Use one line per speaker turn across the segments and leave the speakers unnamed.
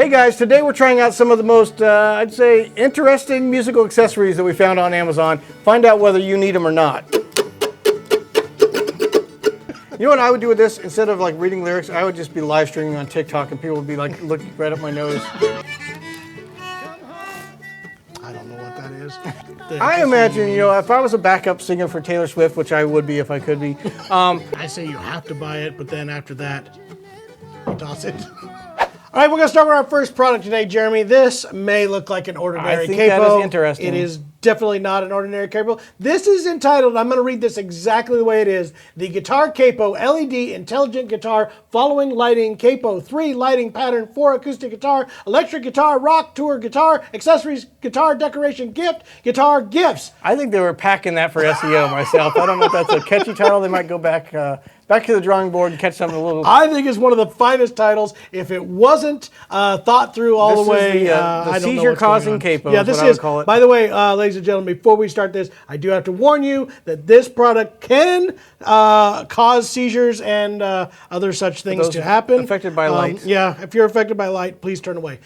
Hey guys, today we're trying out some of the most, I'd say, interesting musical accessories that we found on Amazon. Find out whether you need them or not. You know what I would do with this? Instead of like reading lyrics, I would just be live streaming on TikTok and people would be like looking right up my nose.
I don't know what that is.
I imagine, you know, if I was a backup singer for Taylor Swift, which I would be if I could be.
I say you have to buy it, but then after that, toss it. All right, we're going to start with our first product today, Jeremy. This may look like an ordinary capo.
That is interesting.
It is definitely not an ordinary capo. This is entitled, I'm going to read this exactly the way it is, the Guitar Capo LED Intelligent Guitar Following Lighting Capo 3 Lighting Pattern 4 Acoustic Guitar, Electric Guitar, Rock Tour Guitar, Accessories, Guitar Decoration Gift, Guitar Gifts.
I think they were packing that for SEO myself. I don't know if that's a catchy title. They might go back to the drawing board and catch something a little.
I think it's one of the finest titles. If it wasn't thought through all the way,
the seizure-causing capo.
Yeah, this is. Call it. By the way, ladies and gentlemen, before we start this, I do have to warn you that this product can cause seizures and other such things to happen.
Affected by light.
Yeah, if you're affected by light, please turn away.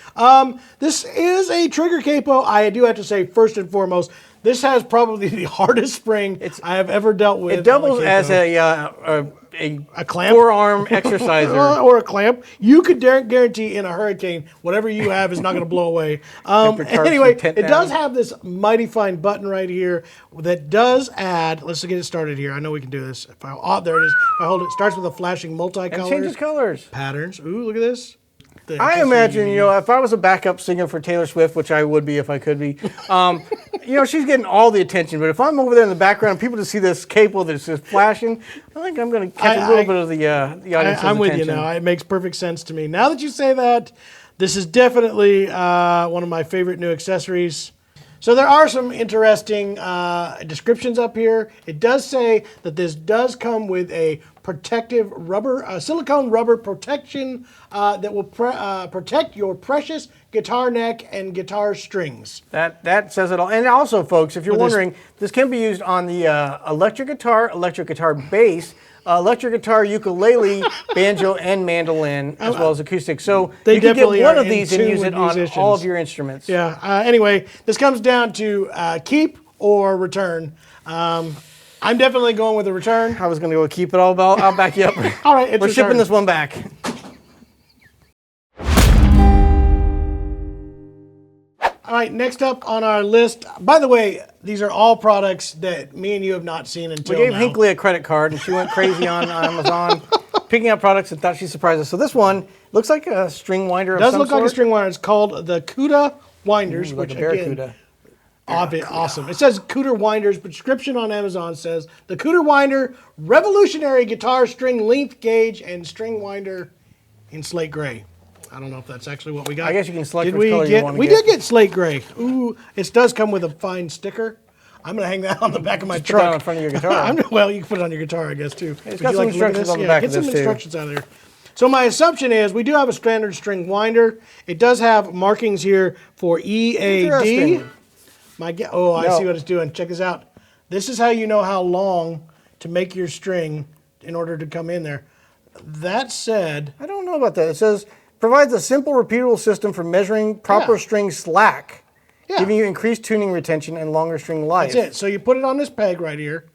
This is a trigger capo. I do have to say, first and foremost, this has probably the hardest spring I have ever dealt with.
It doubles as a clamp, forearm exerciser,
or a clamp. You could guarantee in a hurricane, whatever you have is not going to blow away. Anyway, it does have this mighty fine button right here that does add. Let's get it started here. I know we can do this. If there it is. If I hold it, starts with a flashing multicolored.
And changes colors.
Patterns. Ooh, look at this.
I imagine, you know, if I was a backup singer for Taylor Swift, which I would be if I could be, you know, she's getting all the attention. But if I'm over there in the background and people just see this capo that's just flashing, I think I'm going to catch a little bit of the audience's attention.
I'm with you now. It makes perfect sense to me. Now that you say that, this is definitely one of my favorite new accessories. So there are some interesting descriptions up here. It does say that this does come with a protective rubber, silicone rubber protection that will protect your precious guitar neck and guitar strings.
That says it all. And also, folks, if you're wondering, this can be used on the electric guitar bass, electric guitar, ukulele, banjo, and mandolin, as well as acoustic. So you can get one of these and use it on all of your instruments.
Yeah. Anyway, this comes down to keep or return. I'm definitely going with a return.
I was going to go keep it all. I'll back you up.
All right,
we're shipping this one back.
All right, next up on our list. By the way, these are all products that me and you have not seen until now.
We gave Hinckley a credit card, and she went crazy on Amazon, picking up products and thought she surprised us. So this one looks like a string winder of some sort.
It does look like a string winder. It's called the Cuda Winders,
like
which
a Barracuda.
Awesome. It says Cooter Winders, but description on Amazon says the Cooter Winder, revolutionary guitar string length gauge and string winder in slate gray. I don't know if that's actually what we got.
I guess you can select which color you want to get.
We did get slate gray. Ooh, it does come with a fine sticker. I'm going to hang that on the back of my truck.
Put it on in front of your guitar.
Well, you can put it on your guitar, I guess, too.
It's got some instructions on the back of this, too.
Get some instructions out of there. So my assumption is we do have a standard string winder. It does have markings here for EAD. I see what it's doing. Check this out. This is how you know how long to make your string in order to come in there. That said,
I don't know about that. It says provides a simple, repeatable system for measuring proper string slack, giving you increased tuning retention and longer string life.
That's it. So you put it on this peg right here.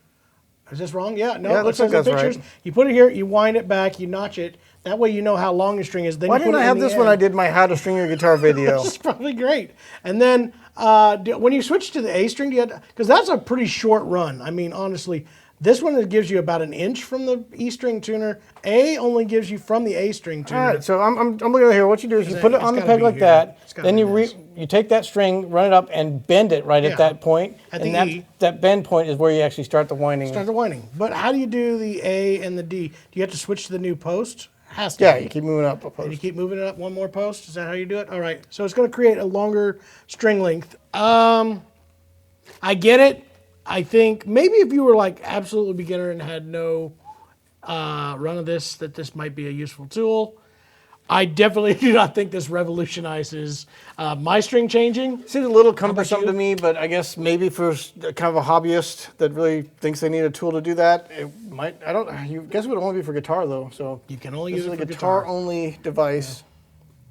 Is this wrong? Yeah, no.
Yeah, it looks like that's right.
You put it here, you wind it back, you notch it. That way you know how long your string is. Then
Why didn't I have this when I did my How to String Your Guitar video?
This is probably great. And then when you switch to the A string, because that's a pretty short run. I mean, honestly, this one gives you about an inch from the E string tuner. A only gives you from the A string tuner.
All right, so I'm looking at here. What you do is you put it on the peg like that. Then you take that string, run it up, and bend it right at that point. And that bend point is where you actually start the winding.
Start the winding. But how do you do the A and the D? Do you have to switch to the new post? Has to.
Yeah, you keep moving up a post.
And you keep moving it up one more post? Is that how you do it? All right. So it's going to create a longer string length. I get it. I think maybe if you were like absolutely beginner and had no run of this, that this might be a useful tool. I definitely do not think this revolutionizes my string changing.
Seems a little cumbersome to me, but I guess maybe for kind of a hobbyist that really thinks they need a tool to do that, it might. I guess it would only be for guitar though. So
you can only use it for
guitar only device.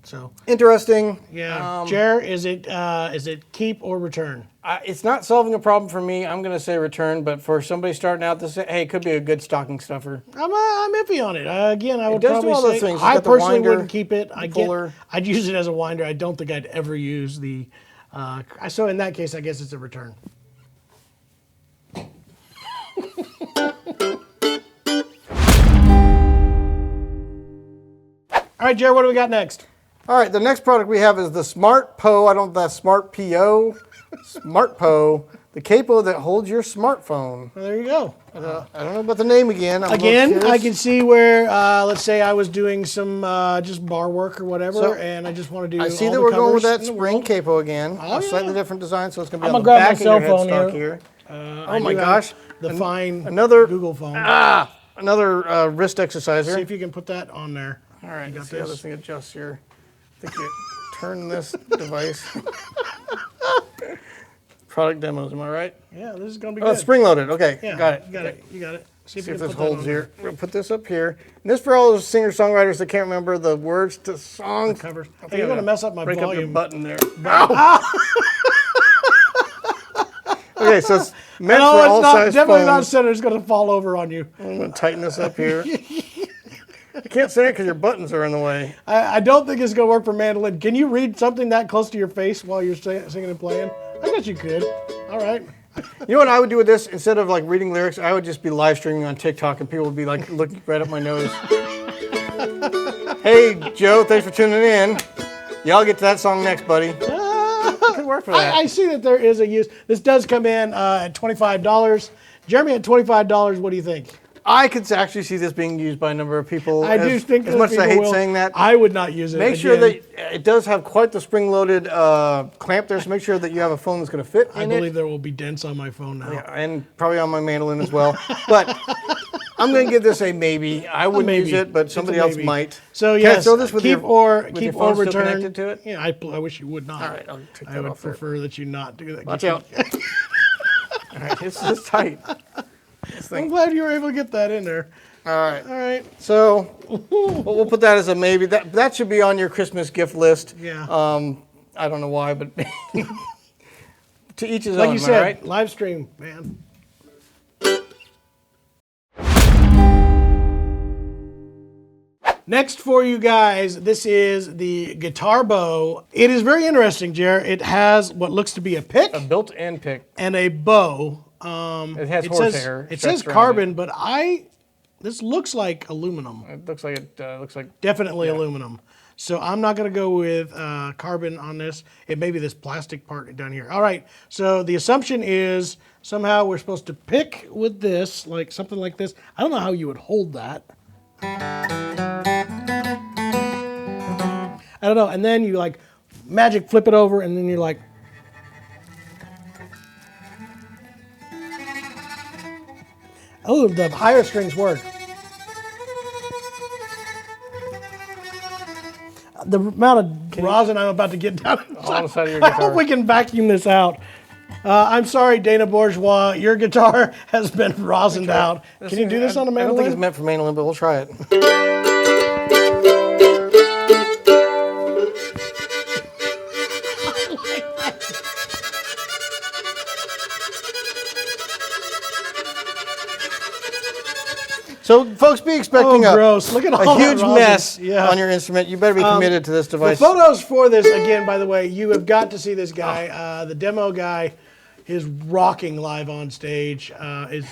So
Interesting.
yeah, Jer, is it keep or return?
It's not solving a problem for me. I'm going to say return, but for somebody starting out, hey, it could be a good stocking stuffer.
I'm iffy on it. Again, I would
does do
probably
all those
say
things. It's
I
got the
personally
winder,
wouldn't keep it.
puller.
I'd use it as a winder. I don't think I'd ever use the. So in that case, I guess it's a return. All right, Jared, what do we got next?
All right, the next product we have is the Smart Po. I don't know if that's Smart PO. Smart Po, the capo that holds your smartphone.
Well, there you go.
I don't know about the name again.
Again, I can see where, let's say I was doing some just bar work or whatever, and I just want to do.
I see
all
that
the
we're going with
covers
that
in the
spring
world.
capo again.
Oh,
A slightly different design, so it's going to be
I'm
on the
gonna grab
back
my
of
cell
your
phone
headstock
here.
here.
I
Oh my
do have
gosh.
the fine
Another
Google phone.
Another wrist exerciser.
See if you can put that on there.
All right,
You got
let's see how
this?
this thing adjusts here. I think you turn this device. Product demos, am I right?
Yeah, this is gonna be
Oh,
good.
it's spring loaded. Okay,
Yeah,
got it.
You got it. You got it. See
See if
you
this
can put that
holds
on
here. We're gonna put this up here. And this for all those singer-songwriters that can't remember the words to songs.
there. Covers.
I think
Hey, you're
I'm
gonna mess up my
break up your
volume.
button there. Okay, so it's meant
No,
for
it's
all
not.
size
Definitely not
phones.
center. It's gonna fall over on you.
I'm gonna tighten this up here. I can't say it because your buttons are in the way.
I don't think it's gonna work for mandolin. Can you read something that close to your face while you're singing and playing? I guess you could. All right.
You know what I would do with this? Instead of like reading lyrics, I would just be live streaming on TikTok and people would be like looking right up my nose. Hey, Joe, thanks for tuning in. Y'all get to that song next, buddy. It could work for that.
I see that there is a use. This does come in at $25. Jeremy, at $25, what do you think?
I could actually see this being used by a number of people.
I do think
as
that
much as I
people
hate
will.
saying that.
I would not use it.
Make sure
again.
that it does have quite the spring-loaded clamp there, so make sure that you have a phone that's going to fit
I
in
believe
it.
there will be dents on my phone now.
Yeah, and probably on my mandolin as well. But I'm going to give this a maybe. I wouldn't
maybe.
use it, but
It's
somebody
a
else
maybe.
might.
So
Can I
yes,
throw this with
keep
your,
or
with
keep
your
or
phone still
return.
connected to it?
Yeah, I wish you would not.
All right, I'll take that
I would
off there.
prefer that you not do that.
Watch out. All right, it's tight.
I'm glad you were able to get that in there.
All right.
All right.
So we'll put that as a maybe. That should be on your Christmas gift list.
Yeah.
I don't know why, but to each his
Like
own.
you
am I
said,
right?
live stream, man. Next for you guys, this is the guitar bow. It is very interesting, Jer. It has what looks to be a pick
A built-in pick.
and a bow.
It has
It
horsehair.
says
stretched around
carbon, but this looks like aluminum.
It looks like looks like.
Definitely aluminum. So I'm not going to go with carbon on this. It may be this plastic part down here. All right. So the assumption is somehow we're supposed to pick with this, like something like this. I don't know how you would hold that. I don't know. And then you like magic flip it over, and then you're like. Oh, the higher strings work. The amount of rosin I'm about to get down.
On the side of your
I
guitar.
hope we can vacuum this out. I'm sorry, Dana Bourgeois. Your guitar has been rosined out. Can you do this on a
I don't think it's
mandolin?
meant for mandolin, but we'll try it. So, folks, be expecting
Oh, gross. Look at all
a
that
huge
rosin.
mess
Yeah.
on your instrument. You better be committed to this
The
device.
photos for this, again, by the way, you have got to see this guy. The demo guy is rocking live on stage. Is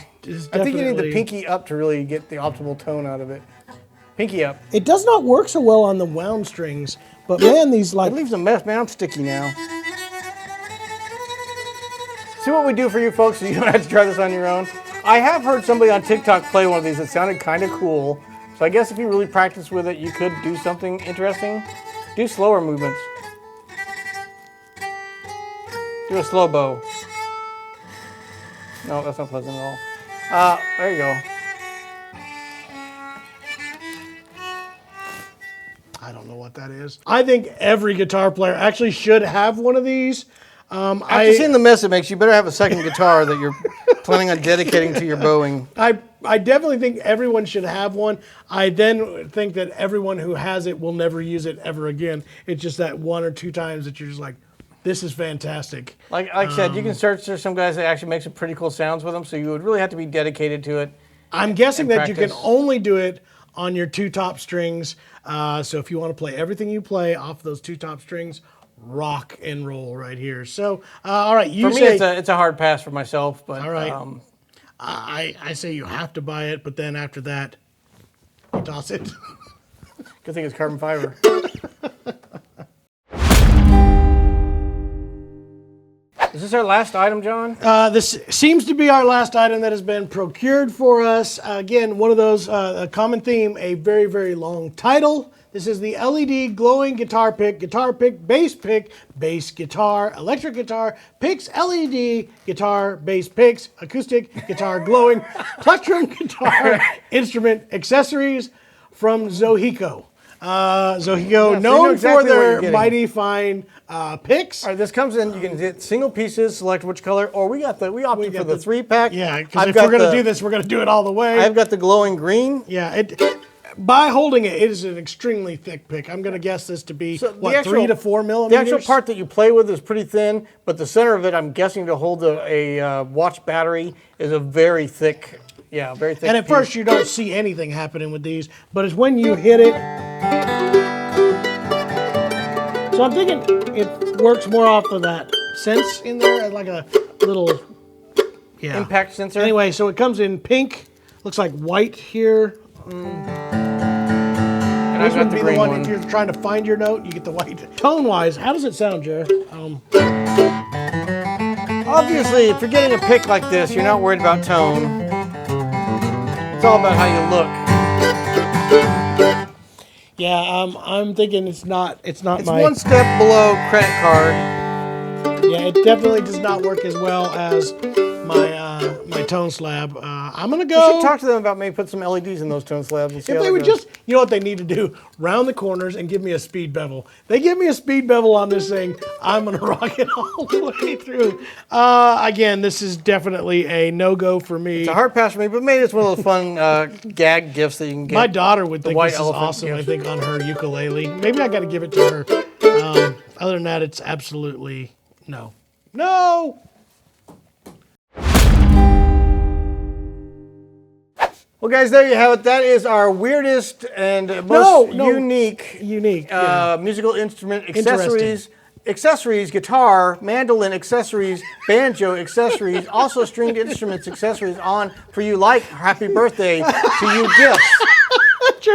I think you need the
definitely-
pinky up to really get the optimal tone out of it. Pinky up.
It does not work so well on the wound strings, but man, these like
It leaves a mess, man. I'm sticky now. See what we do for you folks so you don't have to try this on your own? I have heard somebody on TikTok play one of these that sounded kind of cool. So I guess if you really practice with it, you could do something interesting. Do slower movements. Do a slow bow. No, that's not pleasant at all. There you go.
I don't know what that is. I think every guitar player actually should have one of these.
After seeing the mess it makes, you better have a second guitar that you're planning on dedicating to your bowing.
I I definitely think everyone should have one. I then think that everyone who has it will never use it ever again. It's just that 1 or 2 times that you're just like, this is fantastic.
Like I said, you can search. There's some guys that actually make some pretty cool sounds with them, so you would really have to be dedicated to it.
I'm guessing that you can
practice.
only do it on your 2 top strings. So if you want to play everything you play off those 2 top strings, rock and roll right here. So, all right, you
For me,
say
it's a hard pass for myself. But
all right. I say you have to buy it, but then after that, you toss it.
good thing it's carbon fiber. Is this our last item, John?
This seems to be our last item that has been procured for us. Again, one of those, a common theme, a very, very long title. This is the LED glowing guitar pick, bass guitar, electric guitar, picks, LED, guitar, bass picks, acoustic, guitar, glowing, plectrum guitar, instrument, accessories from Zohico. Zohico, known
exactly
for
what you're
their
getting.
mighty fine picks.
All right, this comes in. You can get single pieces, select which color, or we opted for the 3-pack.
Yeah, because if we're going to do this, we're going to do it all the way.
I've got the glowing green.
Yeah, by holding it, it is an extremely thick pick. I'm going to guess this to be,
So
3 to 4
The
millimeters?
actual part that you play with is pretty thin, but the center of it, I'm guessing to hold a watch battery, is a very thick. Yeah, very thick.
And at
piece.
first, you don't see anything happening with these, but it's when you hit it. So I'm thinking it works more off of that sense in there, like a little
impact sensor.
Anyway, so it comes in pink, looks like white here.
and
This
I've got
would
the
be the
green
one
one.
if you're trying to find your note, you get the white. Tone-wise, how does it sound, Jared?
Obviously, if you're getting a pick like this, you're not worried about tone. It's all about how you look.
Yeah, I'm thinking it's not
It's
my.
one step below credit card.
Yeah, it definitely does not work as well as my tone slab. I'm gonna
You
go.
should talk to them about maybe put some LEDs in those tone slabs and see
If
how
they
that
would
goes.
just, you know what they need to do? Round the corners and give me a speed bevel. They give me a speed bevel on this thing, I'm gonna rock it all the way through. Again, this is definitely a no-go for me.
It's a hard pass for me, but maybe it's one of those fun gag gifts that you can get.
My daughter would think
white
this is
elephant
awesome, I
gift.
think, on her ukulele. Maybe I gotta give it to her. Other than that, it's absolutely no. No!
Well, guys, there you have it. That is our weirdest and most unique musical instrument accessories, guitar, mandolin accessories, banjo accessories, also stringed instruments accessories on for you, like Happy Birthday to You gifts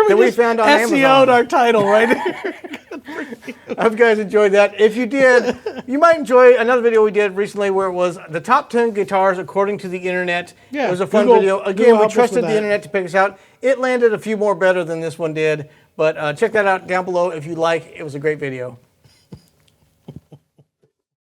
that we found on
SEO'd
Amazon.
our title right here.
I hope you guys enjoyed that. If you did, you might enjoy another video we did recently where it was the top 10 guitars according to the internet.
Yeah,
It was a fun
Google-
video.
Google
Again, we
helped us
trusted
with
the
that.
internet to pick us out. It landed a few more better than this one did, but check that out down below if you like. It was a great video.